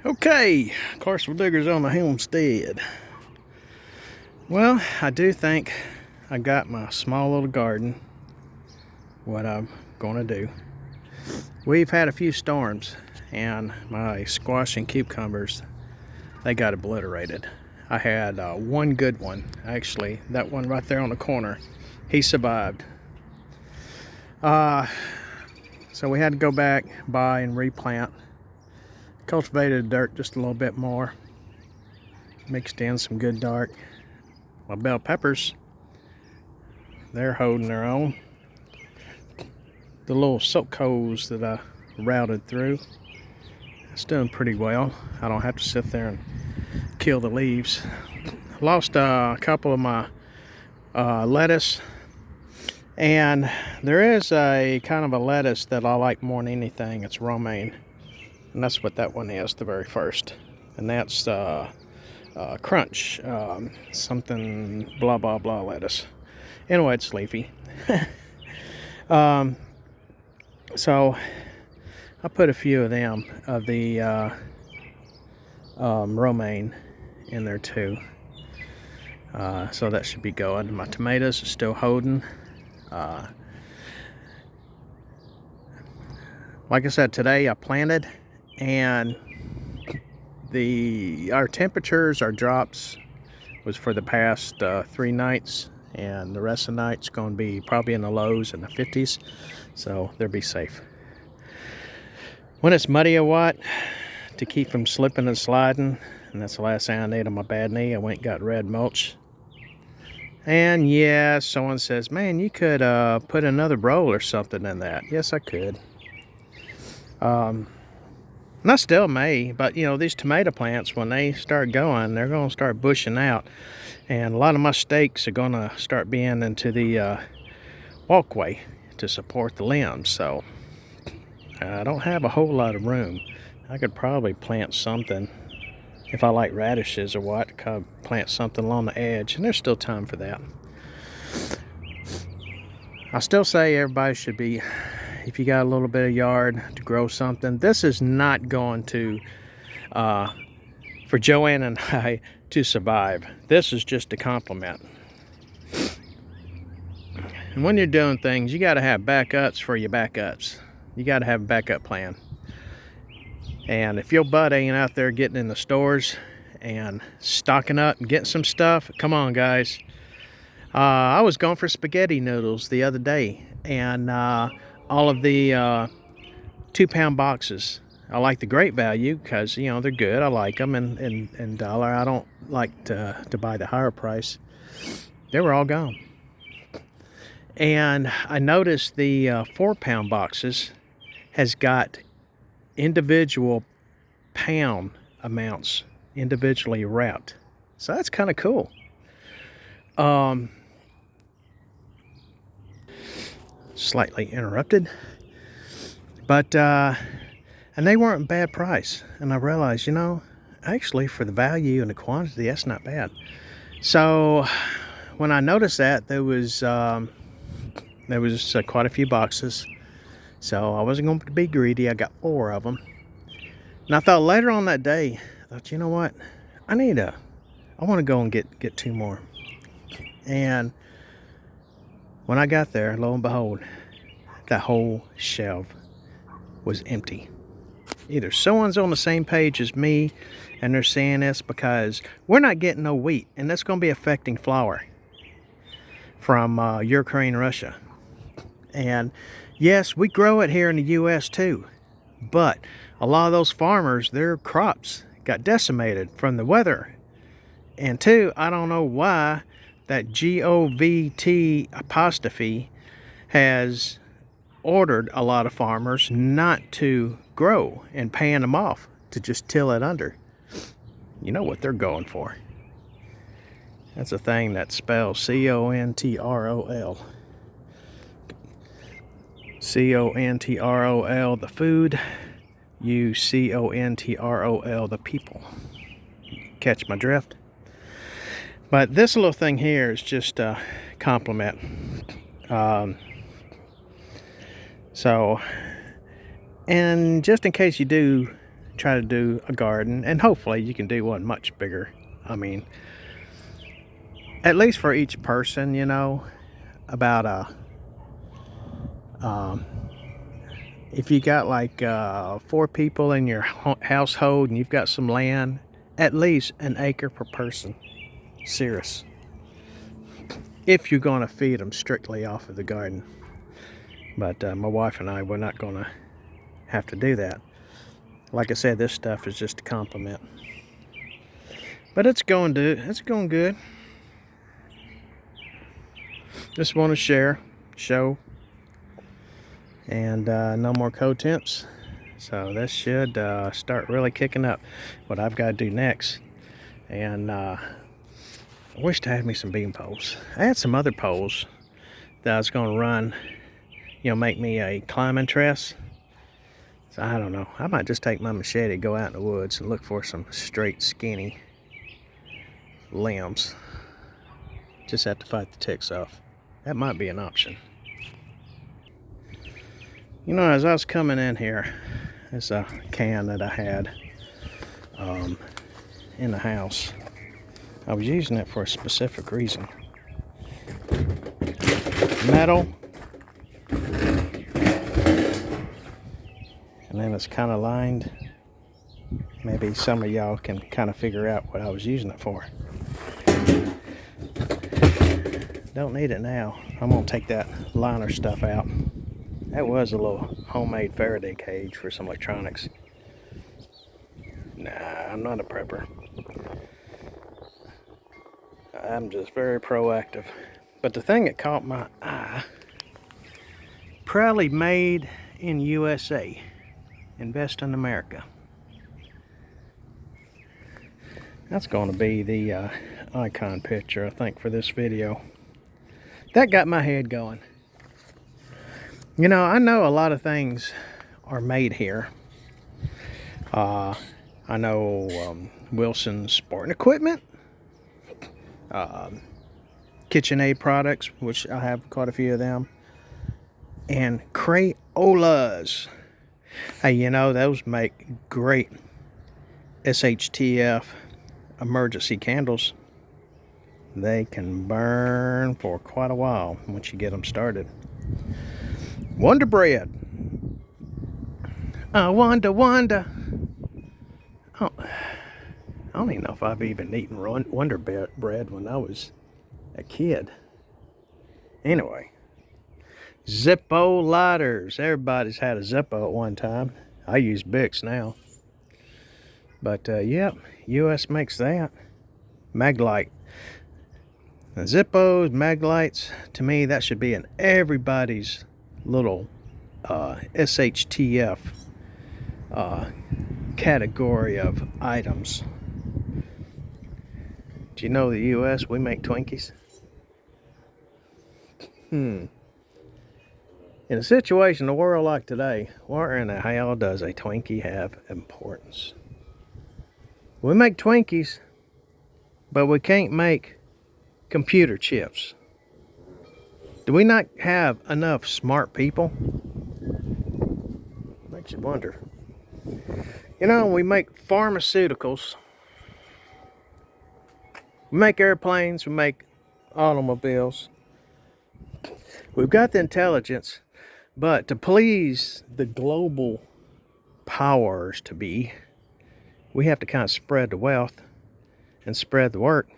Okay, Clarksville Diggers on the homestead. Well, I do think I got my small little garden, what I'm gonna do. We've had a few storms and my squash and cucumbers, they got obliterated. I had one good one, actually, that one right there on the corner. He survived. Uh, so we had to go back, buy and replant. Cultivated the dirt just a little bit more. Mixed in some good dark. My bell peppers, they're holding their own. The little soak holes that I routed through, it's doing pretty well. I don't have to sit there and kill the leaves. Lost a couple of my lettuce, and there is a kind of a lettuce that I like more than anything. It's romaine, and that's what that one is, the very first. And that's crunch, something blah blah blah lettuce. Anyway, it's leafy. So I put a few of them, of the romaine in there too. So that should be good. My tomatoes are still holding. Like I said, today I planted, and our temperatures, our drops was for the past 3 nights, and the rest of the night's going to be probably in the lows in the 50s, so they'll be safe. When it's muddy or what, to keep from slipping and sliding, and that's the last thing I need on my bad knee, I went and got red mulch. And yeah, someone says, man, you could put another roll or something in that. Yes, I could. And I still may, but you know, these tomato plants, when they start going, they're going to start bushing out. And a lot of my stakes are going to start being into the walkway to support the limbs. So I don't have a whole lot of room. I could probably plant something, if I like radishes or what, plant something along the edge, and there's still time for that. I still say everybody should be, if you got a little bit of yard to grow something, this is not going to, for Joanne and I to survive. This is just a compliment. And when you're doing things, you got to have backups for your backups. You got to have a backup plan. And if your butt ain't out there getting in the stores and stocking up and getting some stuff, come on, guys. I was going for spaghetti noodles the other day, and all of the 2-pound boxes. I like the Great Value because, you know, they're good. I like them, and dollar. I don't like to buy the higher price. They were all gone. And I noticed the 4-pound boxes has got individual pound amounts individually wrapped. So that's kind of cool. Slightly interrupted. But, and they weren't a bad price. And I realized, you know, actually for the value and the quantity, that's not bad. So when I noticed that, there was quite a few boxes. So I wasn't going to be greedy. I got 4 of them. And I thought later on that day, I thought, you know what? I want to go and get 2 more. And when I got there, lo and behold, that whole shelf was empty. Either someone's on the same page as me and they're saying this, because we're not getting no wheat, and that's going to be affecting flour from Ukraine, Russia. And yes, we grow it here in the U.S. too, but a lot of those farmers, their crops got decimated from the weather. And 2, I don't know why that GOVT apostrophe has ordered a lot of farmers not to grow and paying them off to just till it under. You know what they're going for. That's a thing that spells CONTROL. CONTROL, the food. UCONTROL, the people. Catch my drift? But this little thing here is just a compliment. So, and just in case you do try to do a garden, and hopefully you can do one much bigger. I mean, at least for each person, you know, about if you got like 4 people in your household and you've got some land, at least an acre per person. Serious. If you're going to feed them strictly off of the garden. But my wife and I, we're not going to have to do that. Like I said, this stuff is just a compliment. But it's going good. Just want to show, and no more co-temps. So this should start really kicking up what I've got to do next. And I wished I had me some beam poles. I had some other poles that I was going to run, you know, make me a climbing truss. So I don't know. I might just take my machete, go out in the woods and look for some straight, skinny limbs. Just have to fight the ticks off. That might be an option. You know, as I was coming in here, there's a can that I had in the house. I was using it for a specific reason. Metal. And then it's kind of lined. Maybe some of y'all can kind of figure out what I was using it for. Don't need it now. I'm gonna take that liner stuff out. That was a little homemade Faraday cage for some electronics. Nah, I'm not a prepper. I'm just very proactive. But the thing that caught my eye, proudly made in USA. Invest in America. That's going to be the icon picture, I think, for this video. That got my head going. You know, I know a lot of things are made here. I know Wilson Spartan Equipment, KitchenAid products, which I have quite a few of them, and Crayolas. Hey, you know, those make great SHTF emergency candles. They can burn for quite a while once you get them started. Wonder Bread. Wonder. Oh, I don't even know if I've even eaten Wonder Bread when I was a kid. Anyway. Zippo lighters. Everybody's had a Zippo at one time. I use Bics now. But yeah, US makes that. Maglite. The Zippos, Maglites, to me that should be in everybody's little SHTF category of items. Do you know the US, we make Twinkies? In a situation in the world like today, where in the hell does a Twinkie have importance? We make Twinkies, but we can't make computer chips. Do we not have enough smart people? Makes you wonder. You know, we make pharmaceuticals. We make airplanes, we make automobiles. We've got the intelligence, but to please the global powers to be, we have to kind of spread the wealth and spread the work.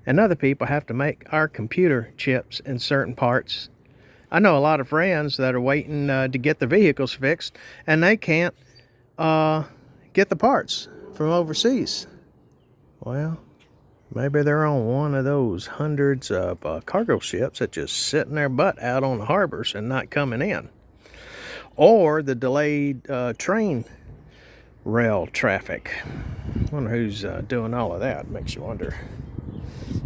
And other people have to make our computer chips in certain parts. I know a lot of friends that are waiting to get their vehicles fixed, and they can't get the parts from overseas. Well, maybe they're on one of those hundreds of cargo ships that just sitting their butt out on the harbors and not coming in. Or the delayed train rail traffic. I wonder who's doing all of that. Makes you wonder.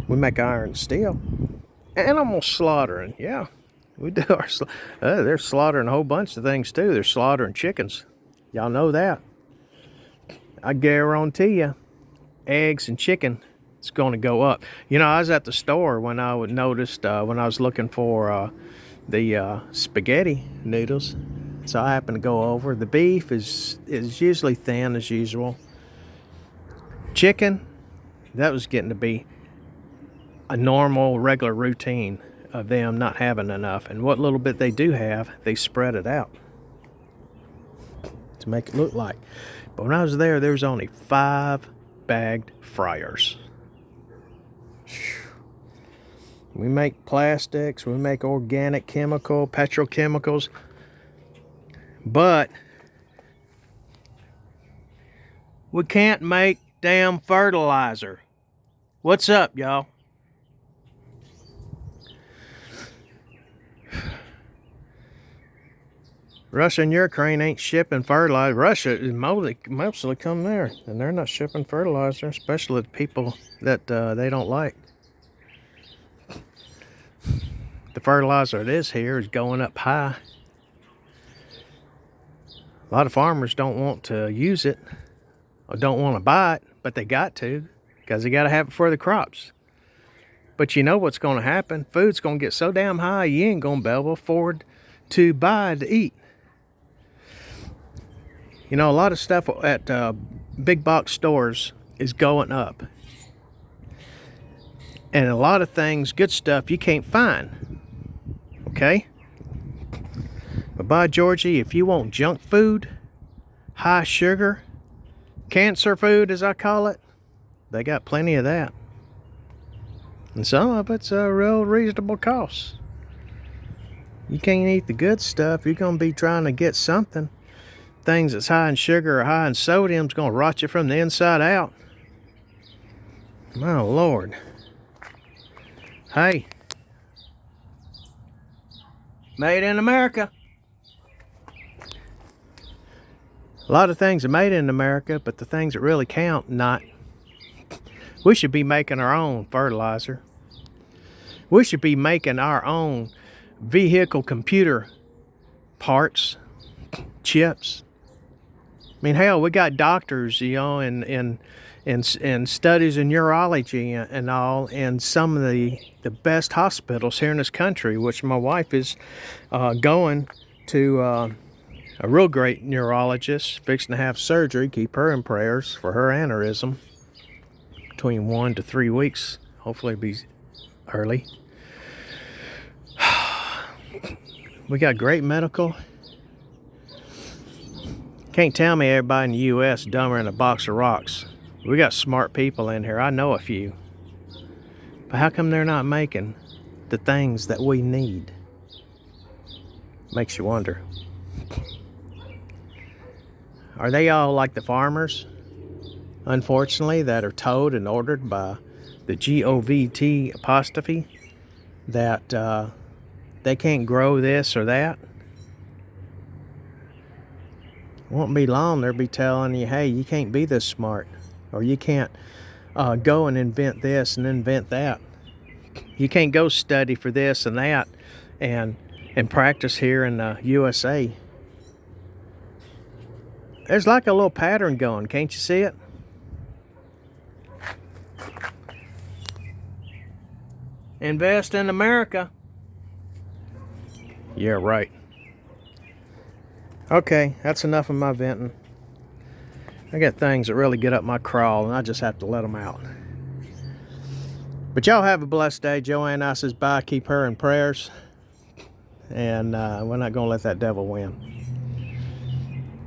We make iron and steel. Animal slaughtering. Yeah, we do our they're slaughtering a whole bunch of things too. They're slaughtering chickens. Y'all know that. I guarantee you, eggs and chicken, it's going to go up. You know, I was at the store when I noticed when I was looking for the spaghetti noodles. So I happen to go over. The beef is usually thin as usual. Chicken, that was getting to be a normal, regular routine of them not having enough. And what little bit they do have, they spread it out to make it look like. But when I was there was only 5 bagged fryers. We make plastics, we make organic chemical, petrochemicals, but we can't make damn fertilizer. What's up, y'all? Russia and Ukraine ain't shipping fertilizer. Russia is mostly come there, and they're not shipping fertilizer, especially to people that they don't like. The fertilizer that is here is going up high. A lot of farmers don't want to use it or don't want to buy it, but they got to because they got to have it for the crops. But you know what's going to happen? Food's going to get so damn high you ain't going to be able to afford to buy to eat. You know, a lot of stuff at big box stores is going up. And a lot of things, good stuff, you can't find. Okay? But by Georgie, if you want junk food, high sugar, cancer food as I call it, they got plenty of that. And some of it's a real reasonable cost. You can't eat the good stuff, you're going to be trying to get something. Things that's high in sugar or high in sodium is going to rot you from the inside out. My Lord. Hey. Made in America. A lot of things are made in America, but the things that really count, not. We should be making our own fertilizer. We should be making our own vehicle computer parts, chips. I mean, hell, we got doctors, you know, and studies in urology and all, in some of the best hospitals here in this country, which my wife is going to a real great neurologist, fixing to have surgery. Keep her in prayers for her aneurysm. Between 1 to 3 weeks. Hopefully it'll be early. We got great medical. Can't tell me everybody in the U.S. dumber than a box of rocks. We got smart people in here. I know a few. But how come they're not making the things that we need? Makes you wonder. Are they all like the farmers, unfortunately, that are told and ordered by the GOVT apostrophe that they can't grow this or that? Won't be long they'll be telling you, hey, you can't be this smart, or you can't go and invent this and invent that. You can't go study for this and that and practice here in the USA. There's like a little pattern going, can't you see it? Invest in America. Yeah, right. Okay, that's enough of my venting. I got things that really get up my crawl, and I just have to let them out. But y'all have a blessed day. Joanne, I says bye. Keep her in prayers. And we're not going to let that devil win.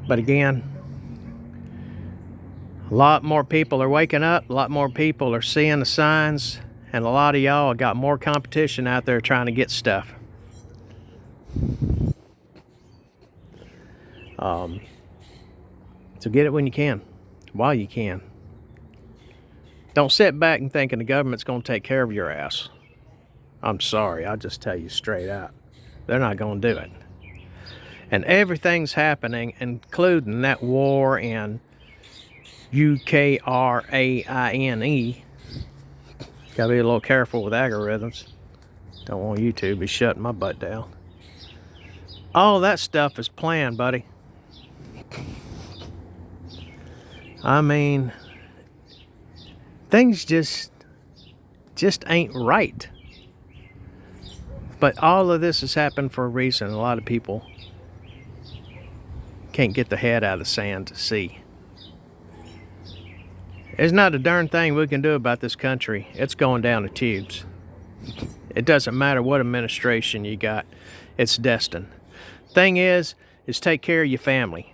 But again, a lot more people are waking up. A lot more people are seeing the signs. And a lot of y'all got more competition out there trying to get stuff. So get it when you can, while you can. Don't sit back and thinking the government's going to take care of your ass. I'm sorry, I'll just tell you straight out. They're not going to do it. And everything's happening, including that war in Ukraine. Gotta be a little careful with algorithms. Don't want YouTube to be shutting my butt down. All that stuff is planned, buddy. I mean, things just ain't right. But all of this has happened for a reason. A lot of people can't get the head out of the sand to see. There's not a darn thing we can do about this country. It's going down the tubes. It doesn't matter what administration you got. It's destined. Thing is take care of your family.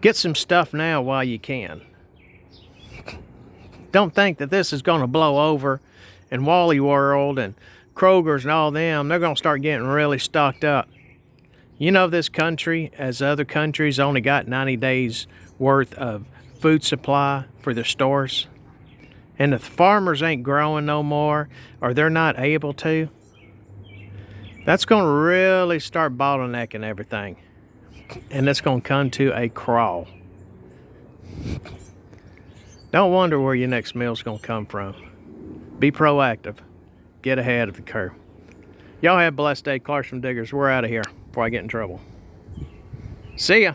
Get some stuff now while you can. Don't think that this is going to blow over and Wally World and Kroger's and all them, they're going to start getting really stocked up. You know, this country, as other countries, only got 90 days worth of food supply for their stores. And if the farmers ain't growing no more, or they're not able to, that's going to really start bottlenecking everything. And it's going to come to a crawl. Don't wonder where your next meal's going to come from. Be proactive. Get ahead of the curve. Y'all have a blessed day. Clarksville Diggers, we're out of here before I get in trouble. See ya.